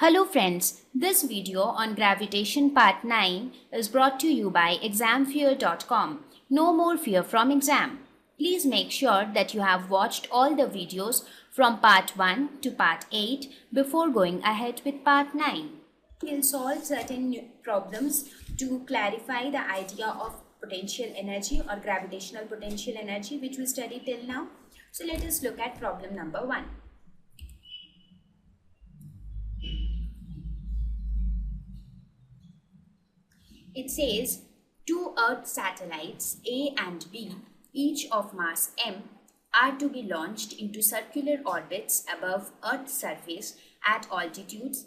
Hello friends, this video on gravitation part 9 is brought to you by examfear.com. No more fear from exam. Please make sure that you have watched all the videos from part 1 to part 8 before going ahead with part 9. We'll solve certain problems to clarify the idea of potential energy or gravitational potential energy which we studied till now. So let us look at problem number 1. It says two Earth satellites A and B, each of mass m, are to be launched into circular orbits above Earth's surface at altitudes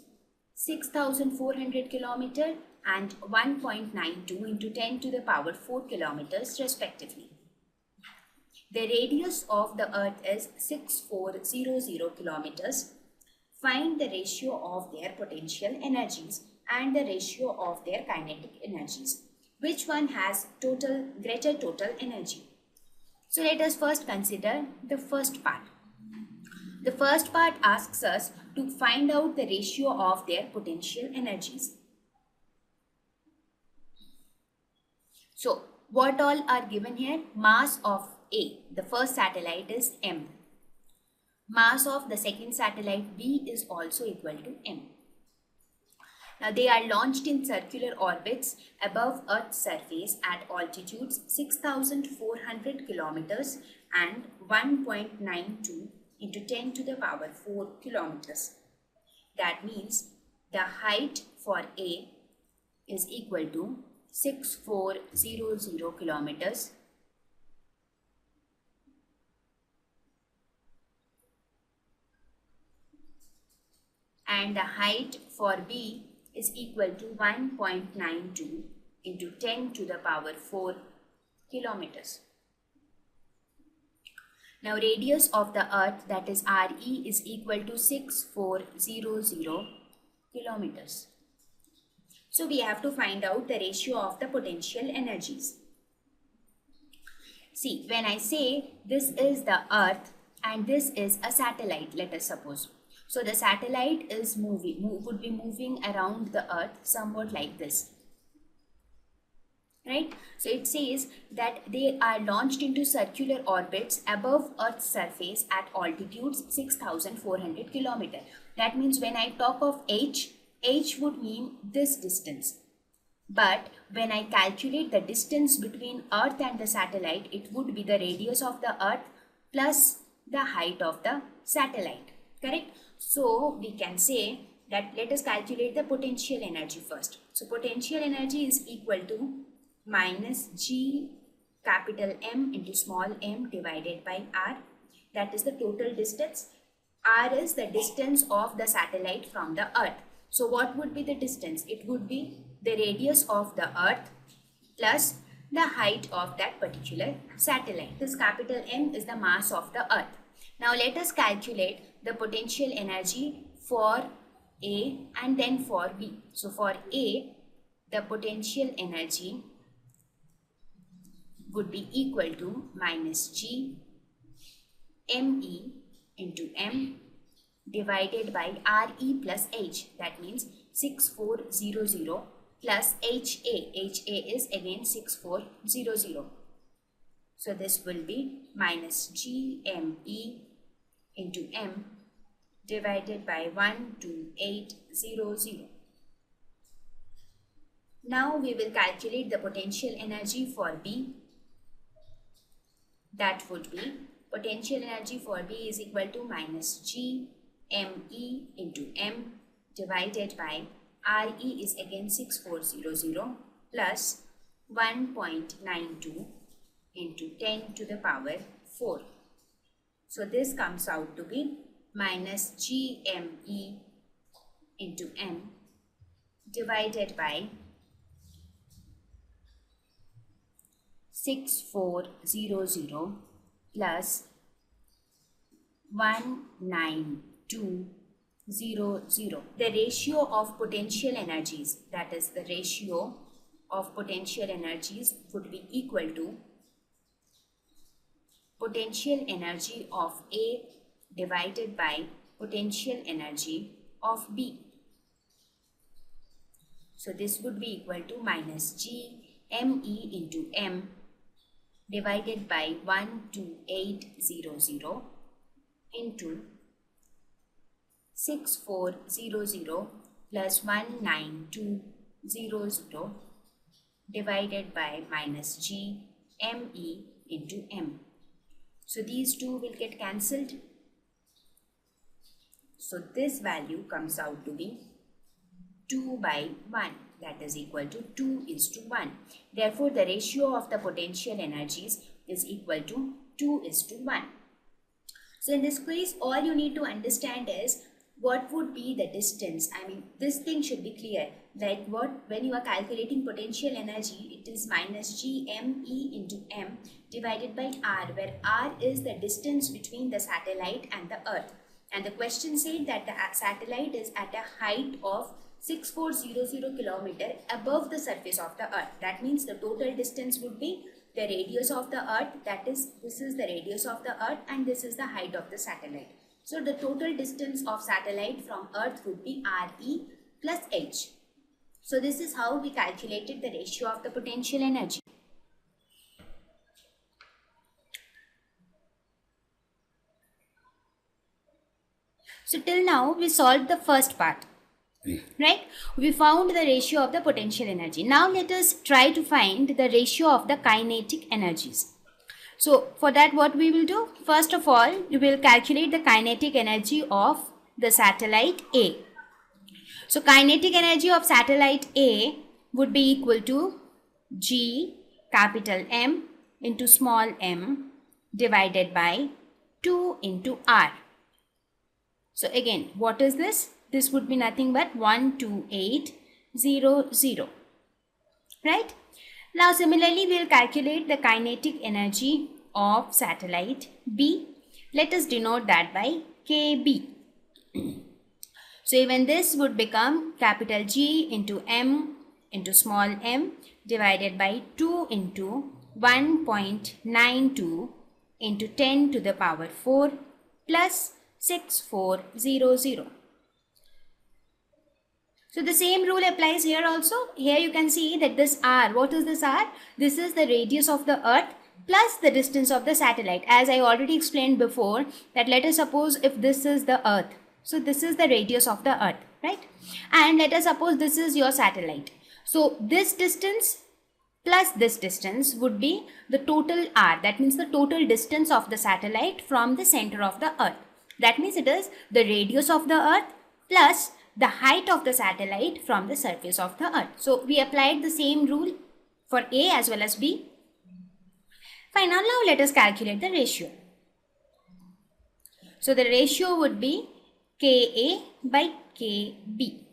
6,400 km and 1.92 into 10 to the power 4 kilometers respectively. The radius of the Earth is 6400 kilometers. Find the ratio of their potential energies and the ratio of their kinetic energies. Which one has greater total energy? So let us first consider the first part. The first part asks us to find out the ratio of their potential energies. So what all are given here? Mass of A, the first satellite, is m. Mass of the second satellite B is also equal to m. Now they are launched in circular orbits above Earth's surface at altitudes 6,400 kilometers and 1.92 into 10 to the power 4 kilometers. That means the height for A is equal to 6400 kilometers and the height for B is equal to 1.92 into 10 to the power 4 kilometers. Now radius of the Earth, that is RE, is equal to 6400 kilometers. So we have to find out the ratio of the potential energies. See, when I say this is the Earth and this is a satellite, let us suppose. So the satellite is would be moving around the Earth somewhat like this. Right? So it says that they are launched into circular orbits above Earth's surface at altitudes 6,400 km. That means when I talk of H would mean this distance. But when I calculate the distance between Earth and the satellite, it would be the radius of the Earth plus the height of the satellite. Correct? So we can say that let us calculate the potential energy first. So potential energy is equal to minus G capital M into small m divided by R. That is the total distance. R is the distance of the satellite from the Earth. So what would be the distance? It would be the radius of the Earth plus the height of that particular satellite. This capital M is the mass of the Earth. Now let us calculate the potential energy for A and then for B. So for A, the potential energy would be equal to minus G ME into M divided by RE plus H. That means 6400 plus HA. HA is again 6400. So this will be minus GME into M divided by 12800. Now we will calculate the potential energy for B. That would be potential energy for B is equal to minus GME into M divided by RE is again 6400 plus 1.92 into 10 to the power 4. So this comes out to be minus GME into M divided by 6400 plus 19200. The ratio of potential energies, that is the ratio of potential energies, would be equal to potential energy of A divided by potential energy of B. So this would be equal to minus G ME into M divided by 12800 into 6400 plus 19200 divided by minus G ME into M. So these two will get cancelled. So this value comes out to be 2 by 1, that is equal to 2:1. Therefore, the ratio of the potential energies is equal to 2:1. So in this case, all you need to understand is what would be the distance. I mean, this thing should be clear. Like when you are calculating potential energy, it is minus GME into M divided by R, where R is the distance between the satellite and the Earth. And the question said that the satellite is at a height of 6400 kilometer above the surface of the Earth. That means the total distance would be the radius of the Earth, that is, this is the radius of the Earth and this is the height of the satellite. So the total distance of satellite from Earth would be RE plus H. So this is how we calculated the ratio of the potential energy. So till now we solved the first part. Right? We found the ratio of the potential energy. Now let us try to find the ratio of the kinetic energies. So for that, what we will do? First of all, we will calculate the kinetic energy of the satellite A. So kinetic energy of satellite A would be equal to G capital M into small m divided by 2 into R. So again, what is this? This would be nothing but 12800, right? Now similarly, we will calculate the kinetic energy of satellite B. Let us denote that by KB. So even this would become capital G into M into small m divided by 2 into 1.92 into 10 to the power 4 plus 6400. So the same rule applies here also. Here you can see that this R, what is this R? This is the radius of the Earth plus the distance of the satellite. As I already explained before, that let us suppose if this is the Earth. So this is the radius of the Earth, right? And let us suppose this is your satellite. So this distance plus this distance would be the total R. That means the total distance of the satellite from the center of the Earth. That means it is the radius of the Earth plus the height of the satellite from the surface of the Earth. So we applied the same rule for A as well as B. Fine, now let us calculate the ratio. So the ratio would be Ka by Kb.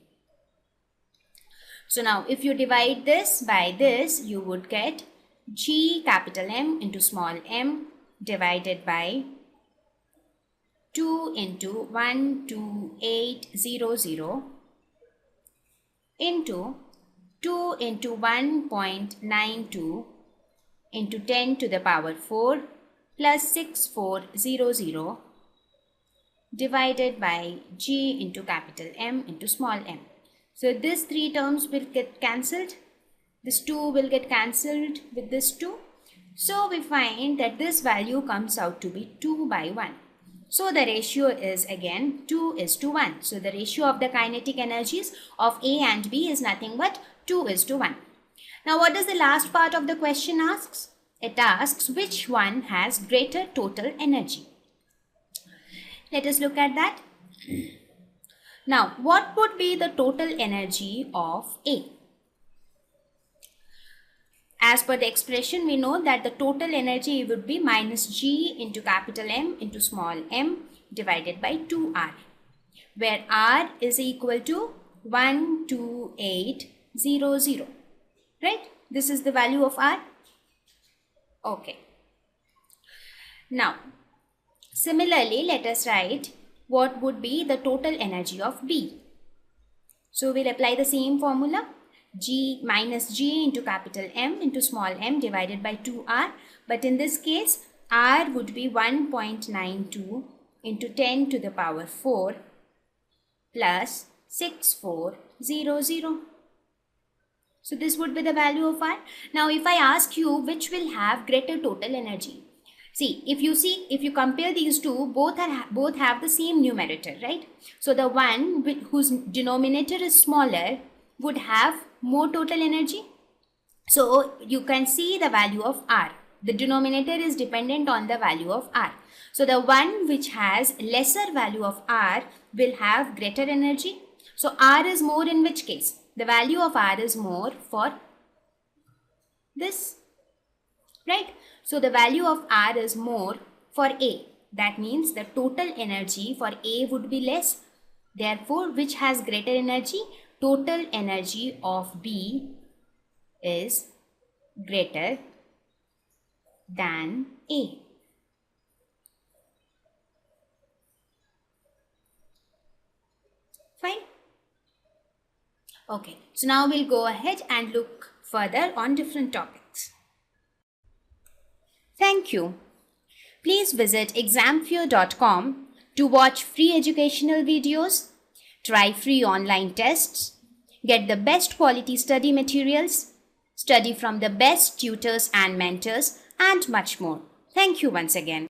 So now if you divide this by this, you would get G capital M into small m divided by 2 into 12800 into 2 into 1.92 into 10 to the power 4 plus 6400 divided by G into capital M into small m. So these three terms will get cancelled. This 2 will get cancelled with this 2. So we find that this value comes out to be 2 by 1. So the ratio is again 2:1. So the ratio of the kinetic energies of A and B is nothing but 2:1. Now what does the last part of the question asks? It asks which one has greater total energy. Let us look at that. Now what would be the total energy of A? As per the expression, we know that the total energy would be minus G into capital M into small m divided by 2R, where R is equal to 12800, right? This is the value of R. Okay. Now, similarly, let us write what would be the total energy of B. So we'll apply the same formula. G minus G into capital M into small m divided by 2R. But in this case, R would be 1.92 into 10 to the power 4 plus 6400. So this would be the value of R. Now if I ask you which will have greater total energy. See, if you compare these two, both have the same numerator, right? So the one whose denominator is smaller would have more total energy. So you can see the value of R. The denominator is dependent on the value of R. So the one which has lesser value of R will have greater energy. So R is more in which case? The value of R is more for this, right? So the value of R is more for A. That means the total energy for A would be less. Therefore, which has greater energy? Total energy of B is greater than A. Fine. Okay, so now we'll go ahead and look further on different topics. Thank you. Please visit examfear.com to watch free educational videos, try free online tests, get the best quality study materials, study from the best tutors and mentors, and much more. Thank you once again.